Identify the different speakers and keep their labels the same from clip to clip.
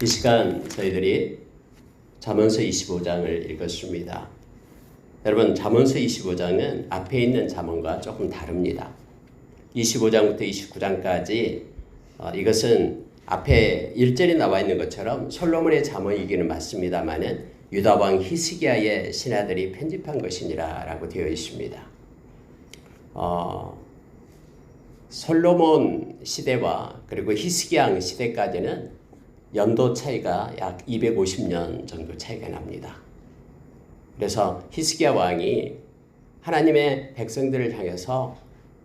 Speaker 1: 이 시간 저희들이 잠언서 25장을 읽었습니다. 여러분, 잠언서 25장은 앞에 있는 잠언과 조금 다릅니다. 25장부터 29장까지 이것은 앞에 1절에 나와 있는 것처럼 솔로몬의 잠언이기는 맞습니다만은 유다왕 히스기야의 신하들이 편집한 것이니라 라고 되어 있습니다. 솔로몬 시대와 그리고 히스기야 시대까지는 연도 차이가 약 250년 정도 차이가 납니다. 그래서 히스기야 왕이 하나님의 백성들을 향해서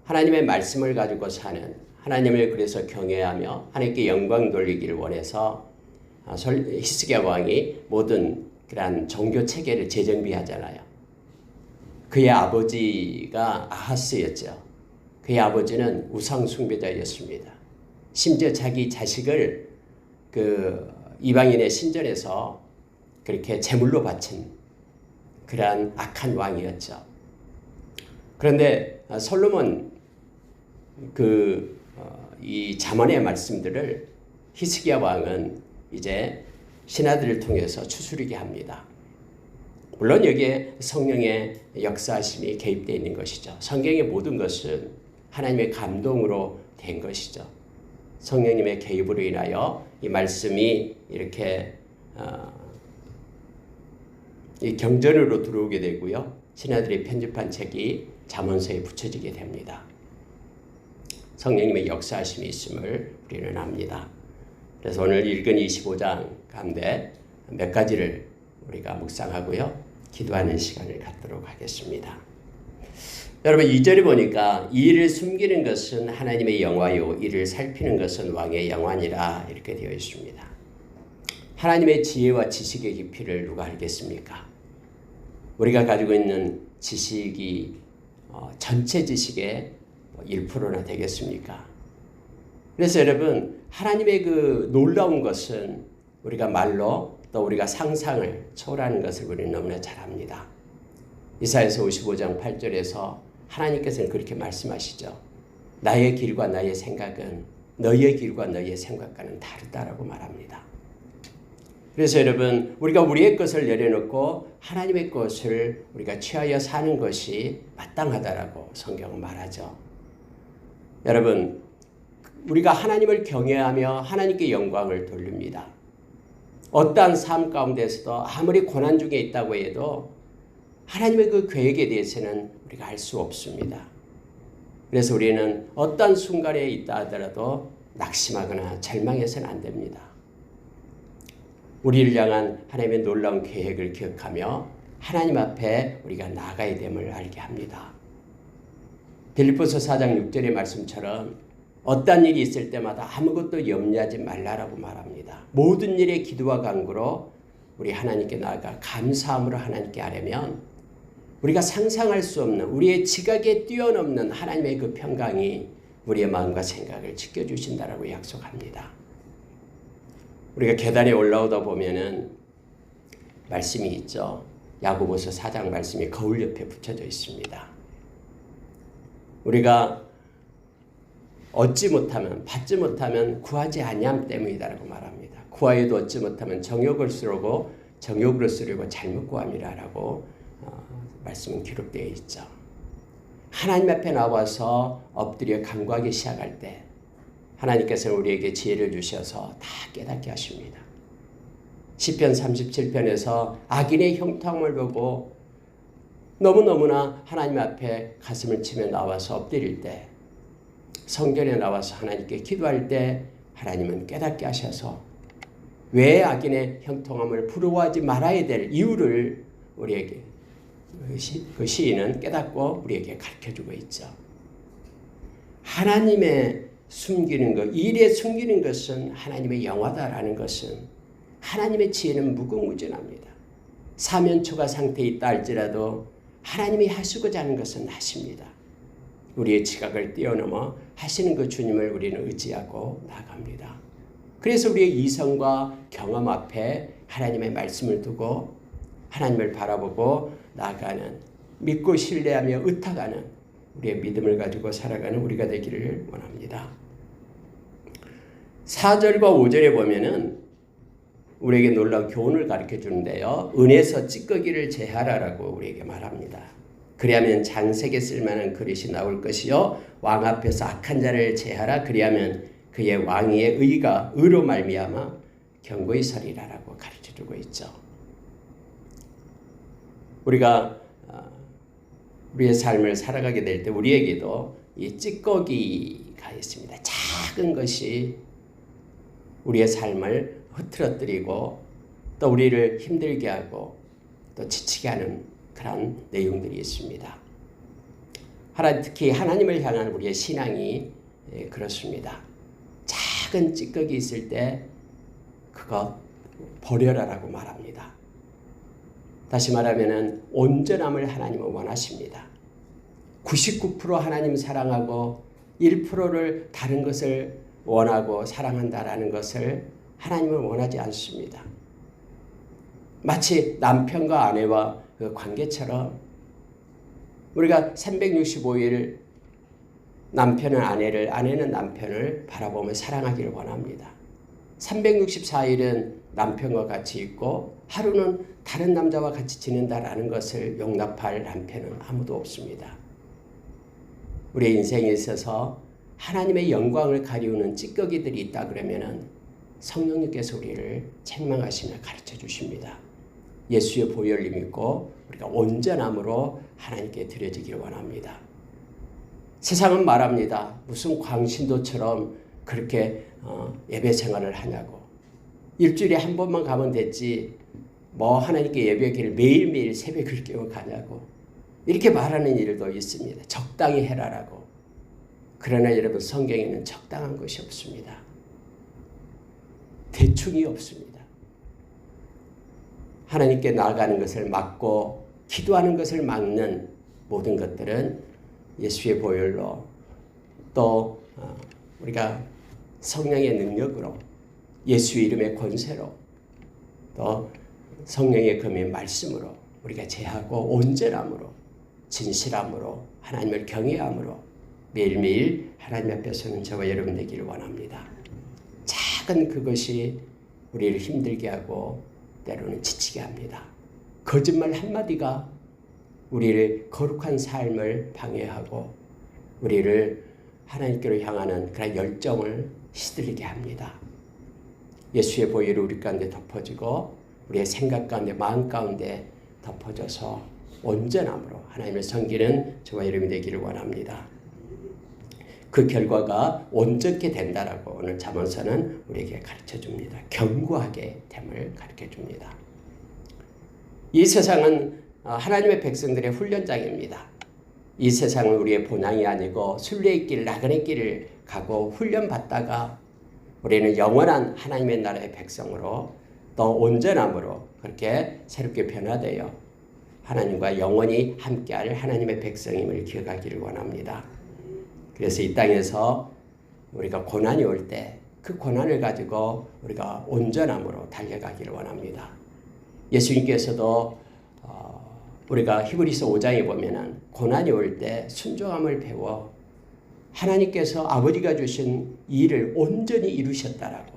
Speaker 1: 하나님의 말씀을 가지고 사는, 하나님을 그래서 경외하며 하나님께 영광 돌리기를 원해서 히스기야 왕이 모든 그러한 종교 체계를 재정비하잖아요. 그의 아버지가 아하스였죠. 그의 아버지는 우상 숭배자였습니다. 심지어 자기 자식을 그 이방인의 신전에서 그렇게 제물로 바친 그러한 악한 왕이었죠. 그런데 솔로몬 이 잠언의 말씀들을 히스기야 왕은 이제 신하들을 통해서 추스르게 합니다. 물론 여기에 성령의 역사하심이 개입되어 있는 것이죠. 성경의 모든 것은 하나님의 감동으로 된 것이죠. 성령님의 개입으로 인하여 이 말씀이 이렇게 이 경전으로 들어오게 되고요. 신하들이 편집한 책이 잠언서에 붙여지게 됩니다. 성령님의 역사하심이 있음을 우리는 압니다. 그래서 오늘 읽은 25장 가운데 몇 가지를 우리가 묵상하고요. 기도하는 시간을 갖도록 하겠습니다. 여러분 2절에 보니까 이를 숨기는 것은 하나님의 영화요 이를 살피는 것은 왕의 영화니라 이렇게 되어 있습니다. 하나님의 지혜와 지식의 깊이를 누가 알겠습니까? 우리가 가지고 있는 지식이 전체 지식의 1%나 되겠습니까? 그래서 여러분 하나님의 그 놀라운 것은 우리가 말로 또 우리가 상상을 초월하는 것을 우리는 너무나 잘 압니다. 이사야서 55장 8절에서 하나님께서는 그렇게 말씀하시죠. 나의 길과 나의 생각은 너희의 길과 너희의 생각과는 다르다라고 말합니다. 그래서 여러분 우리가 우리의 것을 내려놓고 하나님의 것을 우리가 취하여 사는 것이 마땅하다라고 성경은 말하죠. 여러분 우리가 하나님을 경외하며 하나님께 영광을 돌립니다. 어떠한 삶 가운데서도 아무리 고난 중에 있다고 해도 하나님의 그 계획에 대해서는 우리가 알 수 없습니다. 그래서 우리는 어떤 순간에 있다 하더라도 낙심하거나 절망해서는 안 됩니다. 우리를 향한 하나님의 놀라운 계획을 기억하며 하나님 앞에 우리가 나아가야 됨을 알게 합니다. 빌립보서 4장 6절의 말씀처럼 어떤 일이 있을 때마다 아무것도 염려하지 말라라고 말합니다. 모든 일에 기도와 간구로 우리 하나님께 나아가 감사함으로 하나님께 아뢰면 우리가 상상할 수 없는 우리의 지각에 뛰어넘는 하나님의 그 평강이 우리의 마음과 생각을 지켜주신다라고 약속합니다. 우리가 계단에 올라오다 보면은 말씀이 있죠. 야고보서 4장 말씀이 거울 옆에 붙여져 있습니다. 우리가 얻지 못하면 받지 못하면 구하지 아니함 때문이다라고 말합니다. 구하여도 얻지 못하면 정욕을 쓰려고 정욕으로 쓰려고 잘못 구함이라라고 말씀은 기록되어 있죠. 하나님 앞에 나와서 엎드려 간구하기 시작할 때 하나님께서는 우리에게 지혜를 주셔서 다 깨닫게 하십니다. 시편 37편에서 악인의 형통함을 보고 너무너무나 하나님 앞에 가슴을 치며 나와서 엎드릴 때 성전에 나와서 하나님께 기도할 때 하나님은 깨닫게 하셔서 왜 악인의 형통함을 부러워하지 말아야 될 이유를 우리에게 그 시인은 깨닫고 우리에게 가르쳐주고 있죠. 하나님의 숨기는 것, 일에 숨기는 것은 하나님의 영화다라는 것은 하나님의 지혜는 무궁무진합니다. 사면초가 상태에 있다 할지라도 하나님이 하시고자 하는 것은 하십니다. 우리의 지각을 뛰어넘어 하시는 그 주님을 우리는 의지하고 나갑니다. 그래서 우리의 이성과 경험 앞에 하나님의 말씀을 두고 하나님을 바라보고 나아가는, 믿고 신뢰하며 의탁하는 우리의 믿음을 가지고 살아가는 우리가 되기를 원합니다. 4절과 5절에 보면은 우리에게 놀라운 교훈을 가르쳐 주는데요. 은에서 찌꺼기를 제하라라고 우리에게 말합니다. 그리하면 장색에 쓸만한 그릇이 나올 것이요 왕 앞에서 악한 자를 제하라. 그리하면 그의 왕위의 의가 의로 말미암아 견고히 서리라라고 가르쳐 주고 있죠. 우리가 우리의 삶을 살아가게 될 때 우리에게도 이 찌꺼기가 있습니다. 작은 것이 우리의 삶을 흐트러뜨리고 또 우리를 힘들게 하고 또 지치게 하는 그런 내용들이 있습니다. 특히 하나님을 향한 우리의 신앙이 그렇습니다. 작은 찌꺼기 있을 때 그거 버려라라고 말합니다. 다시 말하면 온전함을 하나님은 원하십니다. 99% 하나님 사랑하고 1%를 다른 것을 원하고 사랑한다라는 것을 하나님은 원하지 않습니다. 마치 남편과 아내와 그 관계처럼 우리가 365일 남편은 아내를, 아내는 남편을 바라보며 사랑하기를 원합니다. 364일은 남편과 같이 있고 하루는 다른 남자와 같이 지낸다라는 것을 용납할 남편은 아무도 없습니다. 우리의 인생에 있어서 하나님의 영광을 가리우는 찌꺼기들이 있다 그러면은 성령님께서 우리를 책망하시며 가르쳐 주십니다. 예수의 보혈을 믿고 우리가 온전함으로 하나님께 드려지기를 원합니다. 세상은 말합니다. 무슨 광신도처럼 그렇게 예배 생활을 하냐고. 일주일에 한 번만 가면 됐지 뭐 하나님께 예배기를 매일매일 새벽을 깨워 가냐고. 이렇게 말하는 일도 있습니다. 적당히 해라라고. 그러나 여러분 성경에는 적당한 것이 없습니다. 대충이 없습니다. 하나님께 나아가는 것을 막고 기도하는 것을 막는 모든 것들은 예수의 보혈로 또 우리가 성령의 능력으로 예수의 이름의 권세로 또 성령의 금의 말씀으로 우리가 제하고 온전함으로 진실함으로 하나님을 경외함으로 매일매일 하나님 앞에 서는 저와 여러분 되기를 원합니다. 작은 그것이 우리를 힘들게 하고 때로는 지치게 합니다. 거짓말 한마디가 우리를 거룩한 삶을 방해하고 우리를 하나님께로 향하는 그런 열정을 시들게 합니다. 예수의 보혈이 우리 가운데 덮어지고 우리의 생각 가운데 마음 가운데 덮어져서 온전함으로 하나님을 섬기는 저와 여러분이 되기를 원합니다. 그 결과가 온전케 된다라고 오늘 잠언서는 우리에게 가르쳐줍니다. 견고하게 됨을 가르쳐줍니다. 이 세상은 하나님의 백성들의 훈련장입니다. 이 세상은 우리의 본향이 아니고 순례의 길, 나그네 길을 가고 훈련받다가 우리는 영원한 하나님의 나라의 백성으로 또 온전함으로 그렇게 새롭게 변화되어 하나님과 영원히 함께할 하나님의 백성임을 기억하기를 원합니다. 그래서 이 땅에서 우리가 고난이 올 때 그 고난을 가지고 우리가 온전함으로 달려가기를 원합니다. 예수님께서도 우리가 히브리서 5장에 보면은 고난이 올 때 순종함을 배워 하나님께서 아버지가 주신 일을 온전히 이루셨다라고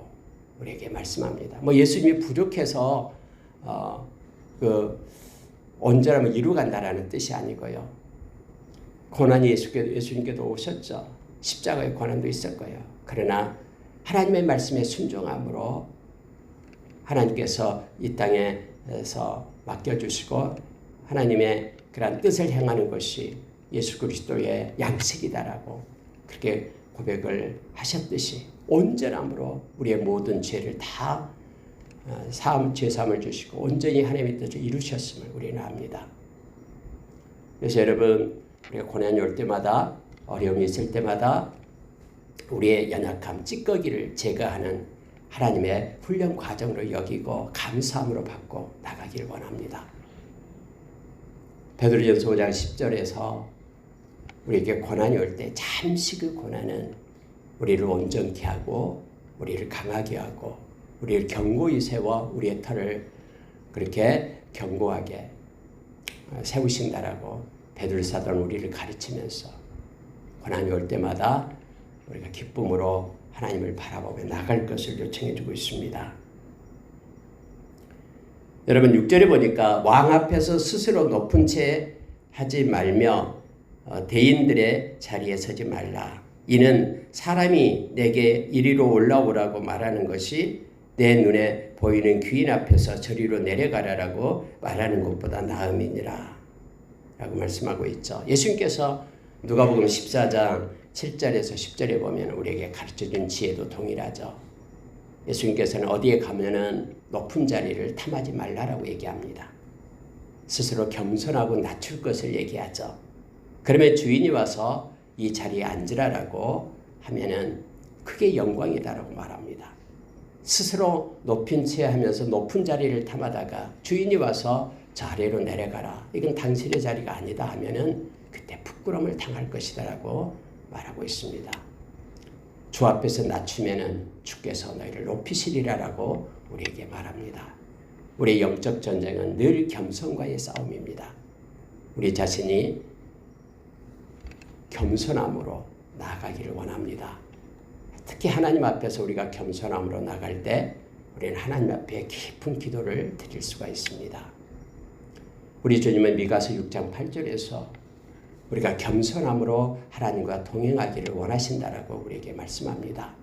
Speaker 1: 우리에게 말씀합니다. 뭐 예수님이 부족해서 그 온전함을 이루간다라는 뜻이 아니고요. 고난이 예수님께도 오셨죠. 십자가의 고난도 있었고요. 그러나 하나님의 말씀에 순종함으로 하나님께서 이 땅에서 맡겨주시고 하나님의 그런 뜻을 행하는 것이 예수 그리스도의 양식이다라고 그렇게 고백을 하셨듯이 온전함으로 우리의 모든 죄를 다 죄사함을 주시고 온전히 하나님의 뜻을 이루셨음을 우리는 압니다. 그래서 여러분 우리가 고난이 올 때마다 어려움이 있을 때마다 우리의 연약함, 찌꺼기를 제거하는 하나님의 훈련 과정으로 여기고 감사함으로 받고 나가기를 원합니다. 베드로전서 5장 10절에서 우리에게 고난이 올 때 잠시 그 고난은 우리를 온전케 하고 우리를 강하게 하고 우리를 견고히 세워 우리의 터를 그렇게 견고하게 세우신다라고 베드로 사도는 우리를 가르치면서 고난이 올 때마다 우리가 기쁨으로 하나님을 바라보며 나갈 것을 요청해 주고 있습니다. 여러분 6절에 보니까 왕 앞에서 스스로 높은 채 하지 말며 대인들의 자리에 서지 말라. 이는 사람이 내게 이리로 올라오라고 말하는 것이 내 눈에 보이는 귀인 앞에서 저리로 내려가라라고 말하는 것보다 나음이니라 라고 말씀하고 있죠. 예수님께서 누가복음 14장 7절에서 10절에 보면 우리에게 가르쳐준 지혜도 동일하죠. 예수님께서는 어디에 가면은 높은 자리를 탐하지 말라라고 얘기합니다. 스스로 겸손하고 낮출 것을 얘기하죠. 그러면 주인이 와서 이 자리에 앉으라라고 하면은 그게 영광이다라고 말합니다. 스스로 높인 채 하면서 높은 자리를 탐하다가 주인이 와서 저 아래로 내려가라. 이건 당신의 자리가 아니다 하면은 그때 부끄러움을 당할 것이다라고 말하고 있습니다. 주 앞에서 낮추면은 주께서 너희를 높이시리라라고 우리에게 말합니다. 우리의 영적 전쟁은 늘 겸손과의 싸움입니다. 우리 자신이 겸손함으로 나아가기를 원합니다. 특히 하나님 앞에서 우리가 겸손함으로 나갈 때 우리는 하나님 앞에 깊은 기도를 드릴 수가 있습니다. 우리 주님은 미가서 6장 8절에서 우리가 겸손함으로 하나님과 동행하기를 원하신다라고 우리에게 말씀합니다.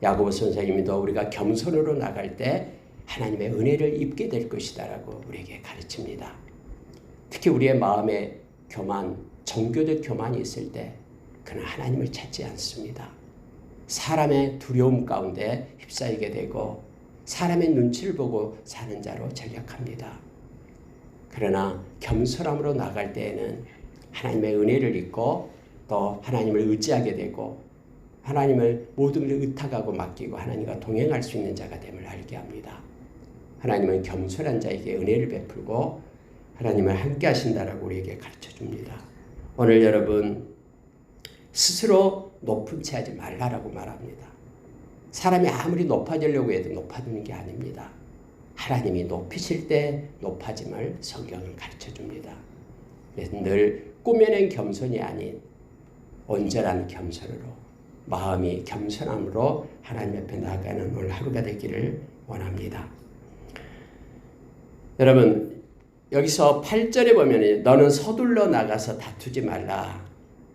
Speaker 1: 야고보 선생님도 우리가 겸손으로 나갈 때 하나님의 은혜를 입게 될 것이다라고 우리에게 가르칩니다. 특히 우리의 마음에 교만, 종교적 교만이 있을 때 그는 하나님을 찾지 않습니다. 사람의 두려움 가운데 휩싸이게 되고 사람의 눈치를 보고 사는 자로 전락합니다. 그러나 겸손함으로 나갈 때에는 하나님의 은혜를 입고 또 하나님을 의지하게 되고 하나님을 모든 것을 의탁하고 맡기고 하나님과 동행할 수 있는 자가 됨을 알게 합니다. 하나님은 겸손한 자에게 은혜를 베풀고 하나님을 함께 하신다라고 우리에게 가르쳐 줍니다. 오늘 여러분 스스로 높은 채 하지 말라라고 말합니다. 사람이 아무리 높아지려고 해도 높아지는 게 아닙니다. 하나님이 높이실 때 높아짐을 성경은 가르쳐 줍니다. 그래서 늘 꾸며낸 겸손이 아닌 온전한 겸손으로 마음이 겸손함으로 하나님 옆에 나아가는 오늘 하루가 되기를 원합니다. 여러분 여기서 8절에 보면 너는 서둘러 나가서 다투지 말라.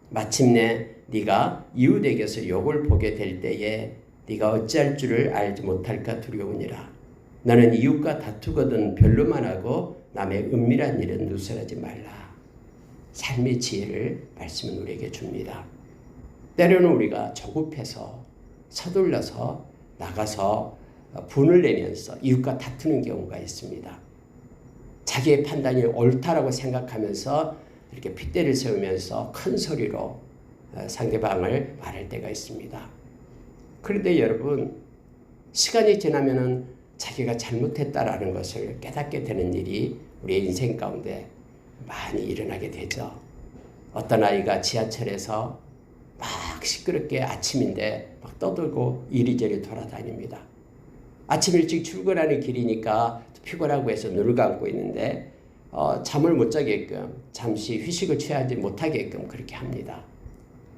Speaker 1: 마침내 네가 이웃에게서 욕을 보게 될 때에 네가 어찌할 줄을 알지 못할까 두려우니라. 너는 이웃과 다투거든 별로만 하고 남의 은밀한 일은 누설하지 말라. 삶의 지혜를 말씀은 우리에게 줍니다. 때로는 우리가 조급해서 서둘러서 나가서 분을 내면서 이웃과 다투는 경우가 있습니다. 자기의 판단이 옳다라고 생각하면서 이렇게 핏대를 세우면서 큰 소리로 상대방을 말할 때가 있습니다. 그런데 여러분 시간이 지나면은 자기가 잘못했다라는 것을 깨닫게 되는 일이 우리의 인생 가운데 많이 일어나게 되죠. 어떤 아이가 지하철에서 막 시끄럽게 아침인데 막 떠들고 이리저리 돌아다닙니다. 아침 일찍 출근하는 길이니까 피곤하고 해서 눈을 감고 있는데 잠을 못 자게끔 잠시 휴식을 취하지 못하게끔 그렇게 합니다.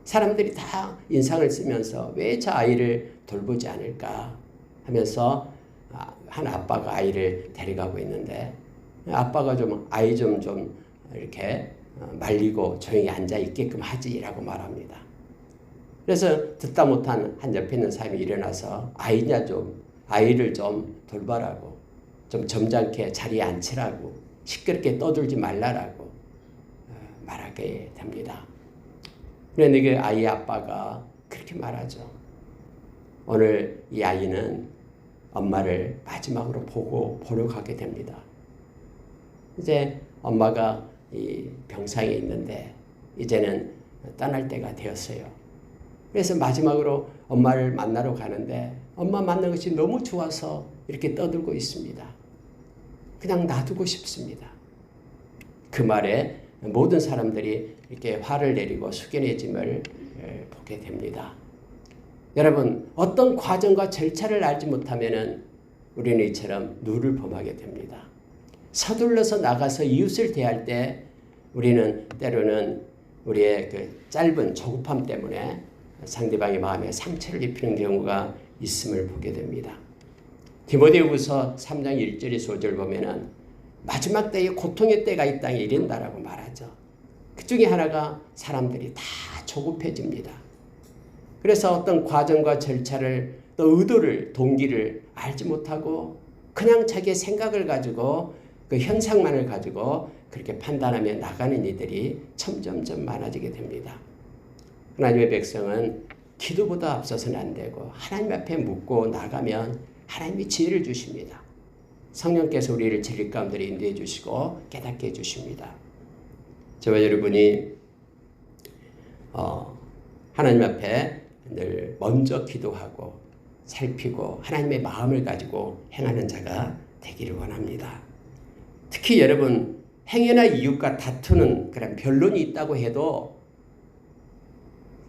Speaker 1: 사람들이 다 인상을 쓰면서 왜 저 아이를 돌보지 않을까 하면서 한 아빠가 아이를 데려가고 있는데 아빠가 좀 아이 좀 이렇게 말리고 조용히 앉아 있게끔 하지라고 말합니다. 그래서 듣다 못한 한 옆에 있는 사람이 일어나서 아이를 좀 돌봐라고 좀 점잖게 자리에 앉히라고 시끄럽게 떠들지 말라라고 말하게 됩니다. 그런데 그 아이의 아빠가 그렇게 말하죠. 오늘 이 아이는 엄마를 마지막으로 보러 가게 됩니다. 이제 엄마가 이 병상에 있는데 이제는 떠날 때가 되었어요. 그래서 마지막으로 엄마를 만나러 가는데 엄마 만난 것이 너무 좋아서 이렇게 떠들고 있습니다. 그냥 놔두고 싶습니다. 그 말에 모든 사람들이 이렇게 화를 내리고 숙연해짐을 보게 됩니다. 여러분 어떤 과정과 절차를 알지 못하면 우리는 이처럼 누를 범하게 됩니다. 서둘러서 나가서 이웃을 대할 때 우리는 때로는 우리의 그 짧은 조급함 때문에 상대방의 마음에 상처를 입히는 경우가 있음을 보게 됩니다. 디모데후서 3장 1절에서 5절 보면은 마지막 때에 고통의 때가 이 땅에 이른다라고 말하죠. 그 중에 하나가 사람들이 다 조급해집니다. 그래서 어떤 과정과 절차를 또 의도를 동기를 알지 못하고 그냥 자기의 생각을 가지고 그 현상만을 가지고 그렇게 판단하며 나가는 이들이 점점점 많아지게 됩니다. 하나님의 백성은 기도보다 앞서서는 안 되고 하나님 앞에 묻고 나가면 하나님이 지혜를 주십니다. 성령께서 우리를 진리 가운데 인도해 주시고 깨닫게 해주십니다. 저와 여러분이 하나님 앞에 늘 먼저 기도하고 살피고 하나님의 마음을 가지고 행하는 자가 되기를 원합니다. 특히 여러분 행여나 이웃과 다투는 그런 변론이 있다고 해도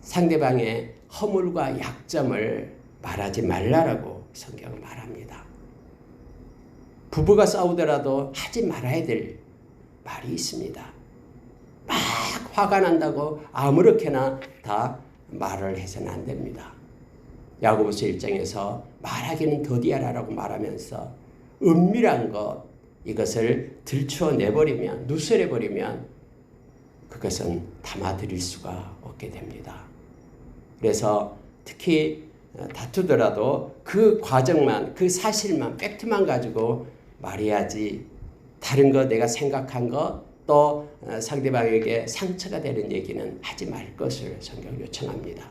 Speaker 1: 상대방의 허물과 약점을 말하지 말라라고 성경은 말합니다. 부부가 싸우더라도 하지 말아야 될 말이 있습니다. 막 화가 난다고 아무렇게나 다 말을 해서는 안 됩니다. 야고보서 1장에서 말하기는 더디하라라고 말하면서 은밀한 것 이것을 들추어내버리면 누설해버리면 그것은 담아드릴 수가 없게 됩니다. 그래서 특히 다투더라도 그 과정만 그 사실만 팩트만 가지고 말해야지 다른 거 내가 생각한 거 또 상대방에게 상처가 되는 얘기는 하지 말 것을 성경 요청합니다.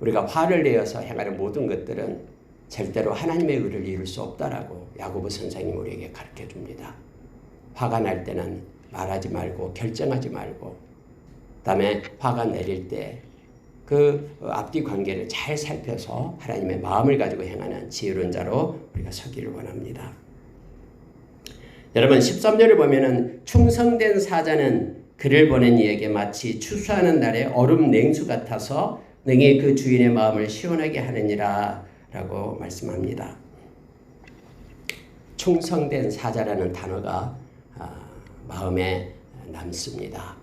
Speaker 1: 우리가 화를 내어서 행하는 모든 것들은 절대로 하나님의 의를 이룰 수 없다라고 야고보 선생님 우리에게 가르쳐 줍니다. 화가 날 때는 말하지 말고 결정하지 말고 그다음에 화가 내릴 때 그 앞뒤 관계를 잘 살펴서 하나님의 마음을 가지고 행하는 지혜로운 자로 우리가 서기를 원합니다. 여러분 13절을 보면은 충성된 사자는 그를 보낸 이에게 마치 추수하는 날에 얼음 냉수 같아서 능히 그 주인의 마음을 시원하게 하느니라 라고 말씀합니다. 충성된 사자라는 단어가 마음에 남습니다.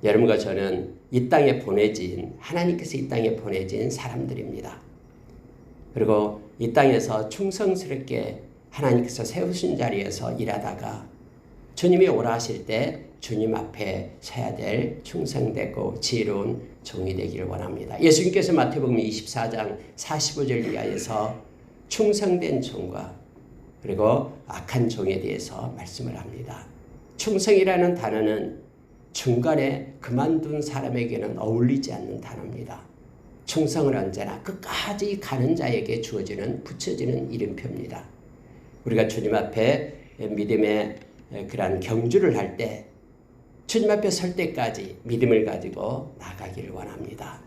Speaker 1: 여러분과 저는 이 땅에 보내진 하나님께서 이 땅에 보내진 사람들입니다. 그리고 이 땅에서 충성스럽게 하나님께서 세우신 자리에서 일하다가 주님이 오라 하실 때 주님 앞에 서야 될 충성되고 지혜로운 종이 되기를 원합니다. 예수님께서 마태복음 24장 45절 이하에서 충성된 종과 그리고 악한 종에 대해서 말씀을 합니다. 충성이라는 단어는 중간에 그만둔 사람에게는 어울리지 않는 단어입니다. 충성은 언제나 끝까지 가는 자에게 주어지는 붙여지는 이름표입니다. 우리가 주님 앞에 믿음의 그러한 경주를 할 때 주님 앞에 설 때까지 믿음을 가지고 나가기를 원합니다.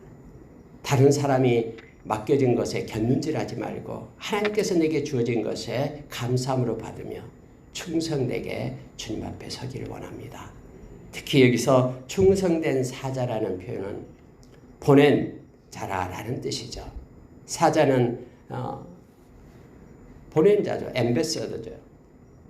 Speaker 1: 다른 사람이 맡겨진 것에 곁눈질하지 말고 하나님께서 내게 주어진 것에 감사함으로 받으며 충성되게 주님 앞에 서기를 원합니다. 특히 여기서 충성된 사자라는 표현은 보낸 자라라는 뜻이죠. 사자는 보낸 자죠. 엠베서더죠.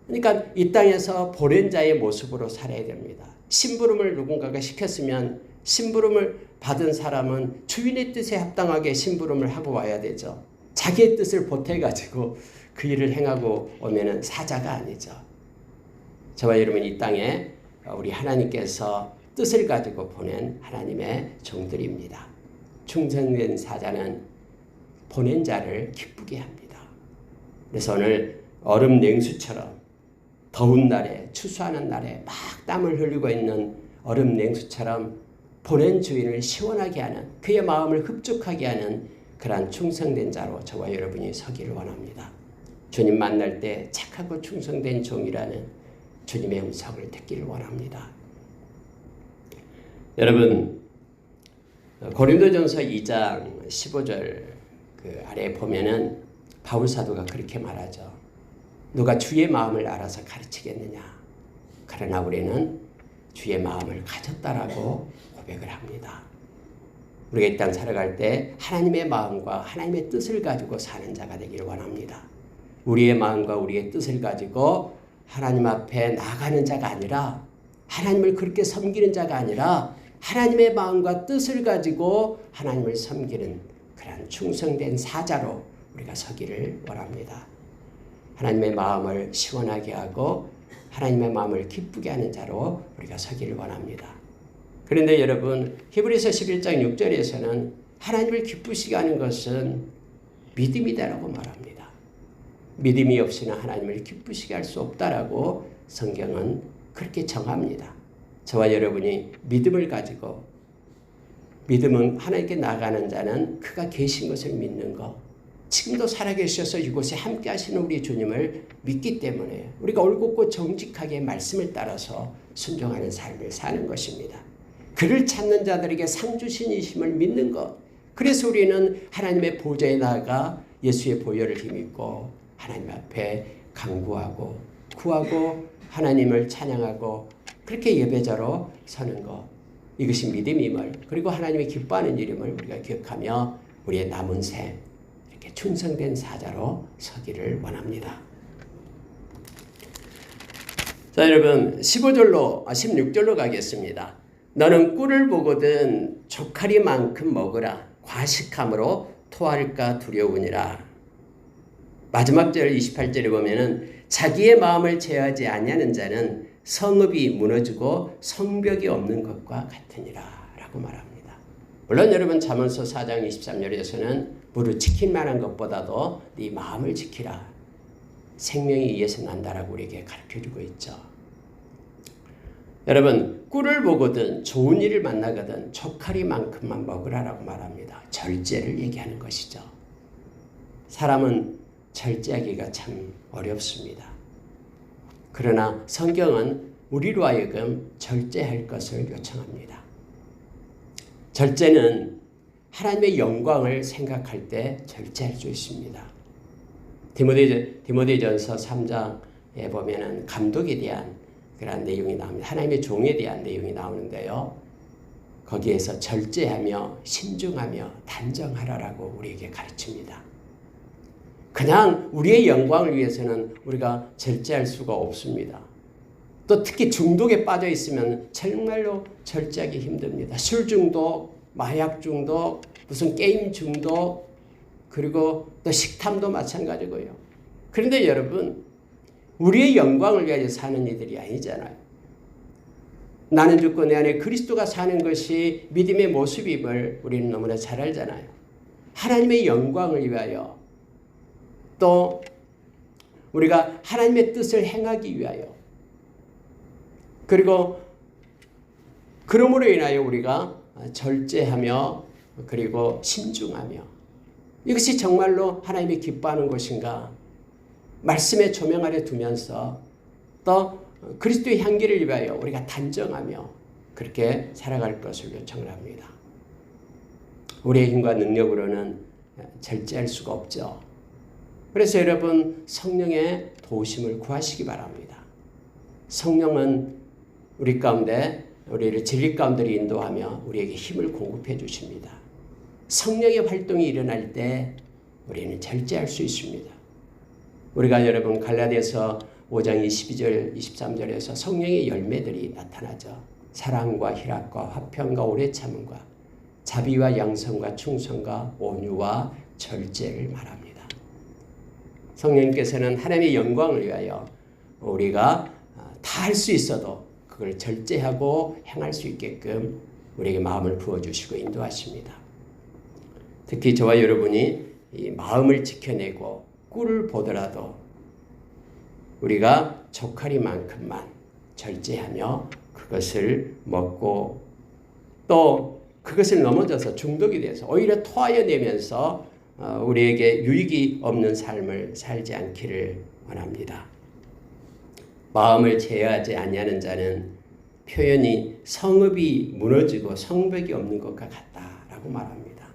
Speaker 1: 그러니까 이 땅에서 보낸 자의 모습으로 살아야 됩니다. 심부름을 누군가가 시켰으면 심부름을 받은 사람은 주인의 뜻에 합당하게 심부름을 하고 와야 되죠. 자기의 뜻을 보태가지고 그 일을 행하고 오면은 사자가 아니죠. 저와 여러분 이 땅에 우리 하나님께서 뜻을 가지고 보낸 하나님의 종들입니다. 충성된 사자는 보낸 자를 기쁘게 합니다. 그래서 오늘 얼음 냉수처럼 더운 날에 추수하는 날에 막 땀을 흘리고 있는 얼음 냉수처럼 보낸 주인을 시원하게 하는 그의 마음을 흡족하게 하는 그러한 충성된 자로 저와 여러분이 서기를 원합니다. 주님 만날 때 착하고 충성된 종이라는 주님의 음성을 듣기를 원합니다. 여러분 고린도전서 2장 15절 그 아래에 보면은 바울 사도가 그렇게 말하죠. 누가 주의 마음을 알아서 가르치겠느냐. 그러나 우리는 주의 마음을 가졌다라고 고백을 합니다. 우리가 이 땅 살아갈 때 하나님의 마음과 하나님의 뜻을 가지고 사는 자가 되기를 원합니다. 우리의 마음과 우리의 뜻을 가지고 하나님 앞에 나가는 자가 아니라 하나님을 그렇게 섬기는 자가 아니라 하나님의 마음과 뜻을 가지고 하나님을 섬기는 그런 충성된 사자로 우리가 서기를 원합니다. 하나님의 마음을 시원하게 하고 하나님의 마음을 기쁘게 하는 자로 우리가 서기를 원합니다. 그런데 여러분, 히브리서 11장 6절에서는 하나님을 기쁘시게 하는 것은 믿음이다라고 말합니다. 믿음이 없이는 하나님을 기쁘시게 할 수 없다라고 성경은 그렇게 정합니다. 저와 여러분이 믿음을 가지고, 믿음은 하나님께 나아가는 자는 그가 계신 것을 믿는 것, 지금도 살아계셔서 이곳에 함께 하시는 우리 주님을 믿기 때문에 우리가 올곧고 정직하게 말씀을 따라서 순종하는 삶을 사는 것입니다. 그를 찾는 자들에게 상 주신이심을 믿는 것, 그래서 우리는 하나님의 보좌에 나아가 예수의 보혈을 힘입고 하나님 앞에 간구하고 구하고 하나님을 찬양하고 그렇게 예배자로 서는 것, 이것이 믿음임을, 그리고 하나님이 기뻐하는 일임을 우리가 기억하며 우리의 남은 생 이렇게 충성된 사자로 서기를 원합니다. 자, 여러분 16절로 가겠습니다. 너는 꿀을 보거든 조카리만큼 먹으라. 과식함으로 토할까 두려우니라. 마지막 절 28절에 보면은 자기의 마음을 제어하지 아니하는 자는 성읍이 무너지고 성벽이 없는 것과 같으니라 라고 말합니다. 물론 여러분 잠언서 4장 23절에서는 무릇 지킬 만한 것보다도 네 마음을 지키라. 생명이 이에서 난다라고 우리에게 가르쳐주고 있죠. 여러분, 꿀을 보거든 좋은 일을 만나거든 조카리만큼만 먹으라라고 말합니다. 절제를 얘기하는 것이죠. 사람은 절제하기가 참 어렵습니다. 그러나 성경은 우리로 하여금 절제할 것을 요청합니다. 절제는 하나님의 영광을 생각할 때 절제할 수 있습니다. 디모데전서 3장에 보면은 감독에 대한 그런 내용이 나옵니다. 하나님의 종에 대한 내용이 나오는데요. 거기에서 절제하며 신중하며 단정하라라고 우리에게 가르칩니다. 그냥 우리의 영광을 위해서는 우리가 절제할 수가 없습니다. 또 특히 중독에 빠져 있으면 정말로 절제하기 힘듭니다. 술 중독, 마약 중독, 무슨 게임 중독, 그리고 또 식탐도 마찬가지고요. 그런데 여러분, 우리의 영광을 위하여 사는 이들이 아니잖아요. 나는 죽고 내 안에 그리스도가 사는 것이 믿음의 모습임을 우리는 너무나 잘 알잖아요. 하나님의 영광을 위하여, 또 우리가 하나님의 뜻을 행하기 위하여, 그리고 그러므로 인하여 우리가 절제하며 그리고 신중하며, 이것이 정말로 하나님이 기뻐하는 것인가, 말씀의 조명 아래 두면서 또 그리스도의 향기를 위하여 우리가 단정하며 그렇게 살아갈 것을 요청을 합니다. 우리의 힘과 능력으로는 절제할 수가 없죠. 그래서 여러분, 성령의 도우심을 구하시기 바랍니다. 성령은 우리 가운데, 우리를 진리 가운데로 인도하며 우리에게 힘을 공급해 주십니다. 성령의 활동이 일어날 때 우리는 절제할 수 있습니다. 우리가 여러분 갈라디아서 5장 22절 23절에서 성령의 열매들이 나타나죠. 사랑과 희락과 화평과 오래 참음과 자비와 양성과 충성과 온유와 절제를 말합니다. 성령님께서는 하나님의 영광을 위하여 우리가 다 할 수 있어도 그걸 절제하고 행할 수 있게끔 우리에게 마음을 부어주시고 인도하십니다. 특히 저와 여러분이 이 마음을 지켜내고 꿀을 보더라도 우리가 조카리만큼만 절제하며 그것을 먹고 또 그것을 넘어져서 중독이 돼서 오히려 토하여 내면서 우리에게 유익이 없는 삶을 살지 않기를 원합니다. 마음을 제어하지 아니하는 자는 표현이 성읍이 무너지고 성벽이 없는 것과 같다라고 말합니다.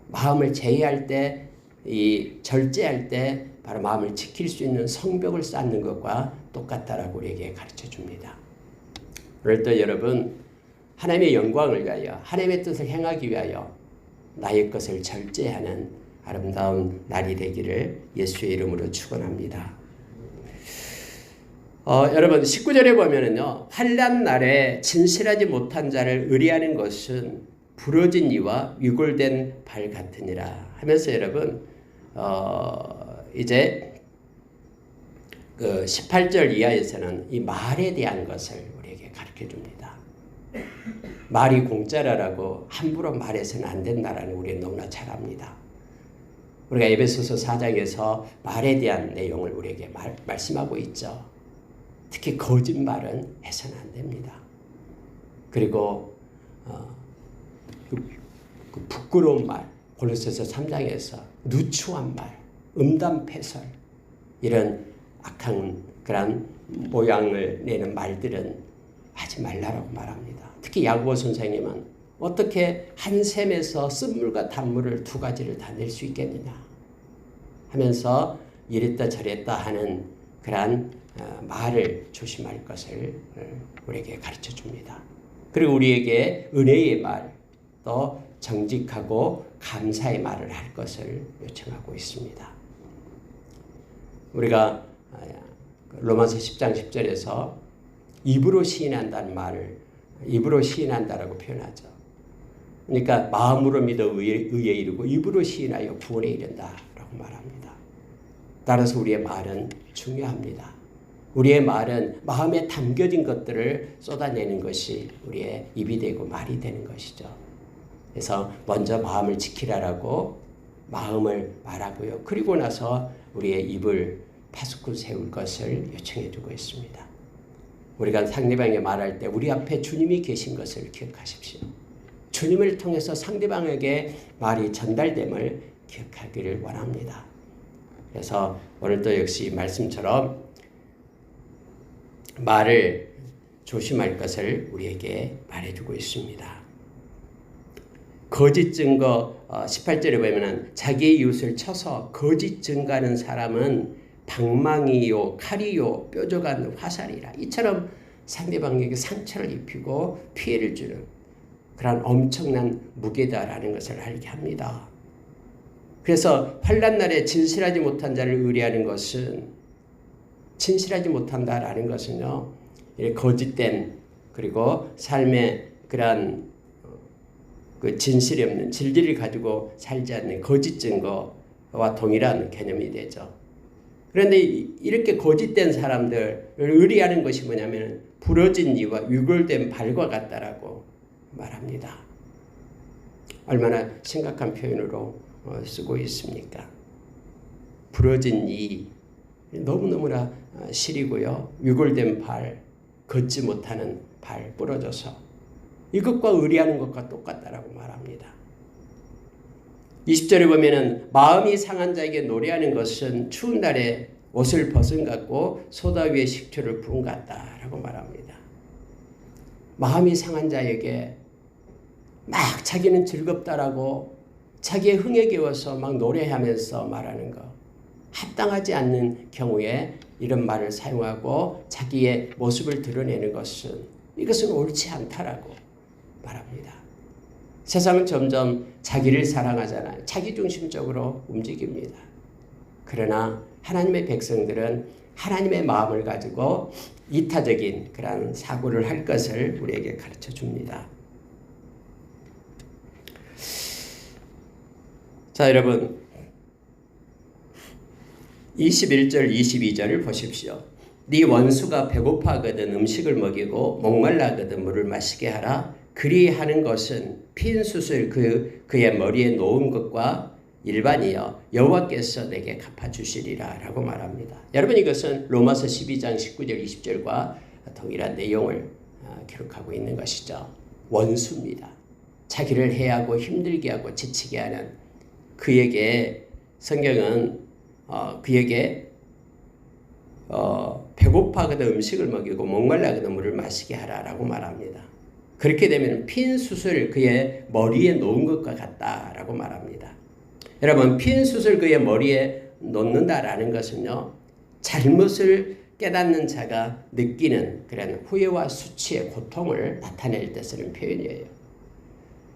Speaker 1: 마음을 제어할 때, 이 절제할 때 바로 마음을 지킬 수 있는 성벽을 쌓는 것과 똑같다라고 우리에게 가르쳐 줍니다. 오늘 또 여러분, 하나님의 영광을 위하여, 하나님의 뜻을 행하기 위하여 나의 것을 절제하는 아름다운 날이 되기를 예수의 이름으로 축원합니다. 여러분 19절에 보면은요, 환난 날에 진실하지 못한 자를 의리하는 것은 부러진 이와 위골된 발 같으니라 하면서 여러분 이제 그 18절 이하에서는 이 말에 대한 것을 우리에게 가르쳐 줍니다. 말이 공짜라고 함부로 말해서는 안 된다라는 우리는 너무나 잘 압니다. 우리가 에베소서 4장에서 말에 대한 내용을 우리에게 말씀하고 있죠. 특히 거짓말은 해서는 안 됩니다. 그리고 그 부끄러운 말, 골로새서 3장에서 누추한 말, 음담패설, 이런 악한 그런 모양을 내는 말들은 하지 말라라고 말합니다. 특히 야고보 선생님은 어떻게 한 셈에서 쓴물과 단물을 두 가지를 다 낼 수 있겠느냐 하면서 이랬다 저랬다 하는 그러한 말을 조심할 것을 우리에게 가르쳐 줍니다. 그리고 우리에게 은혜의 말, 또 정직하고 감사의 말을 할 것을 요청하고 있습니다. 우리가 로마서 10장 10절에서 입으로 시인한다는 말을 입으로 시인한다라고 표현하죠. 그러니까 마음으로 믿어 의에 이르고 입으로 시인하여 구원에 이른다라고 말합니다. 따라서 우리의 말은 중요합니다. 우리의 말은 마음에 담겨진 것들을 쏟아내는 것이 우리의 입이 되고 말이 되는 것이죠. 그래서 먼저 마음을 지키라라고 마음을 말하고요. 그리고 나서 우리의 입을 파수꾼 세울 것을 요청해 주고 있습니다. 우리가 상대방에게 말할 때 우리 앞에 주님이 계신 것을 기억하십시오. 주님을 통해서 상대방에게 말이 전달됨을 기억하기를 원합니다. 그래서 오늘도 역시 말씀처럼 말을 조심할 것을 우리에게 말해주고 있습니다. 거짓 증거 18절에 보면 자기의 이웃을 쳐서 거짓 증거하는 사람은 방망이요 칼이요 뾰족한 화살이라. 이처럼 상대방에게 상처를 입히고 피해를 주는 그런 엄청난 무게다라는 것을 알게 합니다. 그래서 환난 날에 진실하지 못한 자를 의뢰하는 것은 진실하지 못한다라는 것은요, 거짓된 그리고 삶의 그러한 그 진실이 없는 진리를 가지고 살지 않는 거짓 증거와 동일한 개념이 되죠. 그런데 이렇게 거짓된 사람들을 의뢰하는 것이 뭐냐면 부러진 이와 위골된 발과 같다라고 말합니다. 얼마나 심각한 표현으로 쓰고 있습니까? 부러진 이 너무너무나 시리고요. 위골된 발, 걷지 못하는 발 부러져서 이것과 의뢰하는 것과 똑같다라고 말합니다. 20절에 보면은 마음이 상한 자에게 노래하는 것은 추운 날에 옷을 벗은 같고 소다 위에 식초를 부은 같다라고 말합니다. 마음이 상한 자에게 막 자기는 즐겁다라고 자기의 흥에 겨워서 막 노래하면서 말하는 것, 합당하지 않는 경우에 이런 말을 사용하고 자기의 모습을 드러내는 것은 이것은 옳지 않다라고 말합니다. 세상은 점점 자기를 사랑하잖아요. 자기중심적으로 움직입니다. 그러나 하나님의 백성들은 하나님의 마음을 가지고 이타적인 그런 사고를 할 것을 우리에게 가르쳐 줍니다. 자, 여러분 21절 22절을 보십시오. 네 원수가 배고파하거든 음식을 먹이고 목말라하거든 물을 마시게 하라. 그리하는 것은 핀 숯을 그의 머리에 놓은 것과 일반이여 여호와께서 내게 갚아주시리라 라고 말합니다. 여러분 이것은 로마서 12장 19절 20절과 동일한 내용을 기록하고 있는 것이죠. 원수입니다. 자기를 해하고 힘들게 하고 지치게 하는 그에게 성경은 그에게 배고파하거든 음식을 먹이고 목말라하거든 물을 마시게 하라라고 말합니다. 그렇게 되면 핀 숯을 그의 머리에 놓은 것과 같다라고 말합니다. 여러분 핀 숯을 그의 머리에 놓는다라는 것은요, 잘못을 깨닫는 자가 느끼는 그런 후회와 수치의 고통을 나타낼 때 쓰는 표현이에요.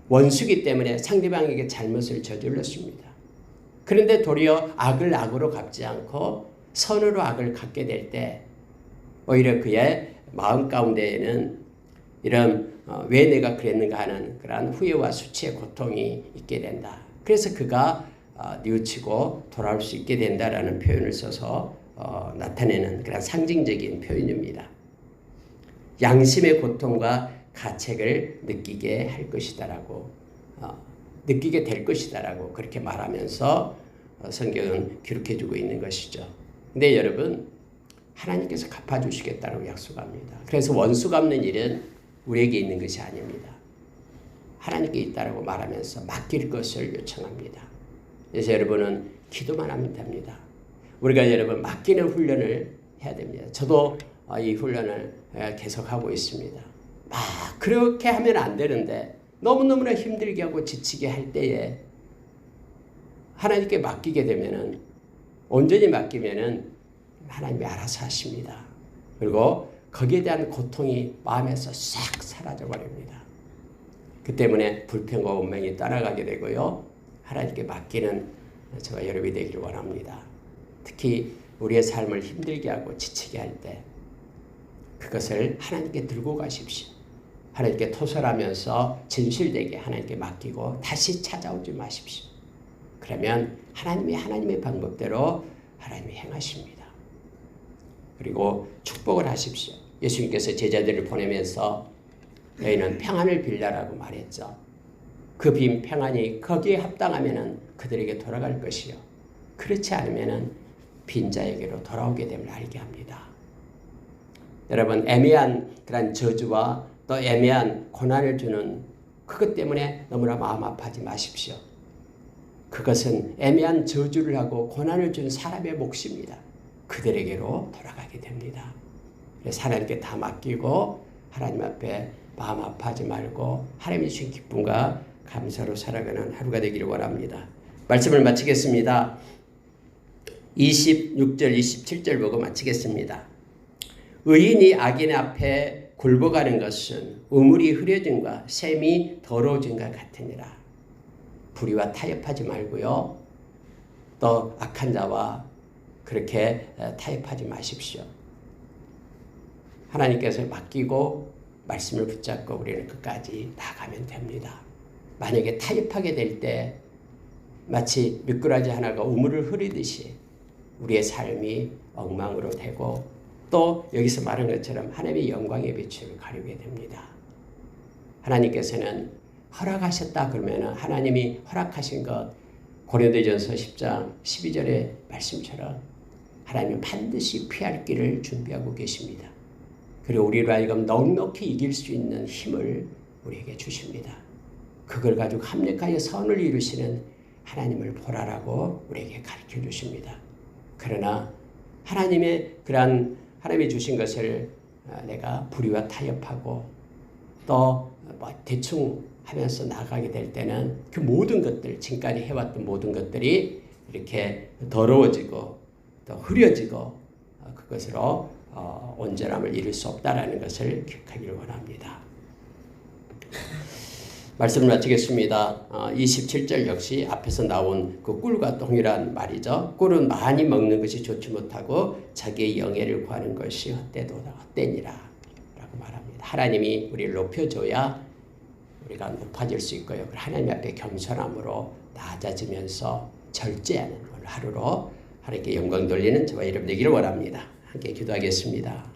Speaker 1: 원수기 때문에 상대방에게 잘못을 저질렀습니다. 그런데 도리어 악을 악으로 갚지 않고 선으로 악을 갚게 될 때 오히려 그의 마음 가운데에는 이런 왜 내가 그랬는가 하는 그러한 후회와 수치의 고통이 있게 된다. 그래서 그가 뉘우치고 돌아올 수 있게 된다라는 표현을 써서 나타내는 그런 상징적인 표현입니다. 양심의 고통과 가책을 느끼게 할 것이다라고 느끼게 될 것이다라고 그렇게 말하면서 성경은 기록해주고 있는 것이죠. 근데 여러분, 하나님께서 갚아주시겠다고 약속합니다. 그래서 원수 갚는 일은 우리에게 있는 것이 아닙니다. 하나님께 있다라고 말하면서 맡길 것을 요청합니다. 그래서 여러분은 기도만 하면 됩니다. 우리가 여러분 맡기는 훈련을 해야 됩니다. 저도 이 훈련을 계속하고 있습니다. 그렇게 하면 안 되는데 너무너무나 힘들게 하고 지치게 할 때에 하나님께 맡기게 되면은 온전히 맡기면은 하나님이 알아서 하십니다. 그리고 거기에 대한 고통이 마음에서 싹 사라져 버립니다. 그 때문에 불평과 원망이 떠나가게 되고요. 하나님께 맡기는 저와 여러분이 되기를 원합니다. 특히 우리의 삶을 힘들게 하고 지치게 할 때 그것을 하나님께 들고 가십시오. 하나님께 토설하면서 진실되게 하나님께 맡기고 다시 찾아오지 마십시오. 그러면 하나님의 방법대로 하나님이 행하십니다. 그리고 축복을 하십시오. 예수님께서 제자들을 보내면서 너희는 평안을 빌라라고 말했죠. 그 빈 평안이 거기에 합당하면 그들에게 돌아갈 것이요. 그렇지 않으면 빈자에게로 돌아오게 됨을 알게 합니다. 여러분, 애매한 그런 저주와 또 애매한 고난을 주는 그것 때문에 너무나 마음 아파하지 마십시오. 그것은 애매한 저주를 하고 고난을 주는 사람의 몫입니다. 그들에게로 돌아가게 됩니다. 그래서 하나님께 다 맡기고 하나님 앞에 마음 아파하지 말고 하나님이 주신 기쁨과 감사로 살아가는 하루가 되기를 원합니다. 말씀을 마치겠습니다. 26절 27절 보고 마치겠습니다. 의인이 악인 앞에 굴복하는 것은 우물이 흐려짐과 샘이 더러워짐과 같으니라. 불의와 타협하지 말고요. 또 악한 자와 그렇게 타협하지 마십시오. 하나님께서 맡기고 말씀을 붙잡고 우리는 끝까지 나가면 됩니다. 만약에 타협하게 될 때 마치 미꾸라지 하나가 우물을 흐리듯이 우리의 삶이 엉망으로 되고 또 여기서 말한 것처럼 하나님의 영광의 빛을 가리게 됩니다. 하나님께서는 허락하셨다 그러면 하나님이 허락하신 것 고린도전서 10장 12절의 말씀처럼 하나님은 반드시 피할 길을 준비하고 계십니다. 그리고 우리로 하여금 넉넉히 이길 수 있는 힘을 우리에게 주십니다. 그걸 가지고 합력하여 선을 이루시는 하나님을 보라라고 우리에게 가르쳐 주십니다. 그러나 하나님의 그러한 하나님이 주신 것을 내가 불의와 타협하고 또 대충 하면서 나가게 될 때는 그 모든 것들, 지금까지 해왔던 모든 것들이 이렇게 더러워지고 또 흐려지고 그것으로 온전함을 이룰 수 없다라는 것을 기억하기를 원합니다. 말씀을 마치겠습니다. 27절 역시 앞에서 나온 그 꿀과 동일한 말이죠. 꿀은 많이 먹는 것이 좋지 못하고 자기의 영예를 구하는 것이 헛되니라 라고 말합니다. 하나님이 우리를 높여줘야 우리가 높아질 수 있고요. 하나님 앞에 겸손함으로 낮아지면서 절제하는 오늘 하루로 하나님께 영광 돌리는 저와 여러분 되기를 원합니다. 함께 기도하겠습니다.